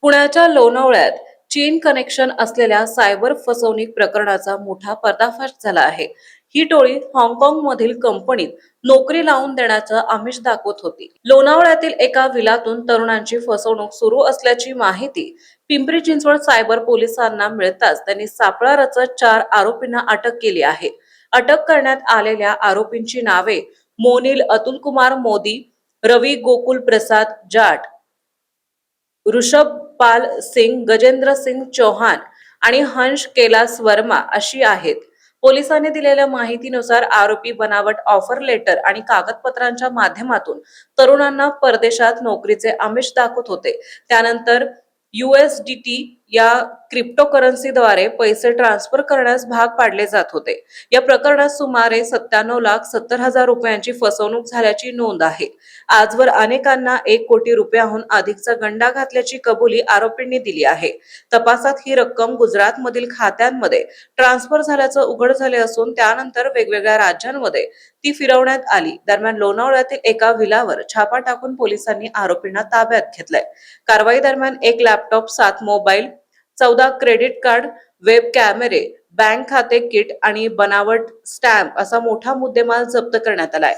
पुण्याच्या लोणावळ्यात chain connection असलेल्या cyber फसवणूक प्रकरणाचा मोठा पर्दाफाश झाला आहे। ही टोळी हाँगकाँगमधील कंपनीत नोकरी लावून देण्याचं आमिष दाखवत होती। लोणावळ्यातील एका विलातून तरुणांची फसवणूक सुरू असल्याची माहिती पिंपरी चिंचवड सायबर पोलिसांना मिळताच त्यांनी सापळा रचत 4 आरोपींना अटक केली आहे। अटक करण्यात आलेल्या आरोपींची नावे मोनिल अतुलकुमार मोदी, रवी गोकुल प्रसाद जाट, ऋषभपाल सिंग, गजेंद्र सिंग चौहान आणि हंस कैलास वर्मा अशी आहेत। पोलिसांनी दिलेल्या माहितीनुसार आरोपी बनावट ऑफर लेटर आणि कागदपत्रांच्या माध्यमातून तरुणांना परदेशात नोकरीचे आमिष दाखवत होते। त्यानंतर USDT या क्रिप्टोकरन्सीद्वारे पैसे ट्रान्सफर करण्यास भाग पाडले जात होते। या प्रकरणात सुमारे 97,70,000 रुपयांची फसवणूक झाल्याची नोंद आहे। आजवर अनेकांना 1 कोटी रुपयांहून अधिकचा गंडा घातल्याची कबुली आरोपींनी दिली आहे। तपासात ही रक्कम गुजरातमधील खात्यांमध्ये ट्रान्सफर झाल्याचं उघड झाले असून त्यानंतर वेगवेगळ्या राज्यांमध्ये ती फिरवण्यात आली। दरम्यान लोणावळ्यातील एका व्हिलावर छापा टाकून पोलिसांनी आरोपींना ताब्यात घेतलंय। कारवाई दरम्यान 1 laptop, 7 mobile, 14 credit card, web कॅमेरे, बँक खाते किट आणि बनावट स्टॅम्प असा मोठा मुद्देमाल जप्त करण्यात आलाय।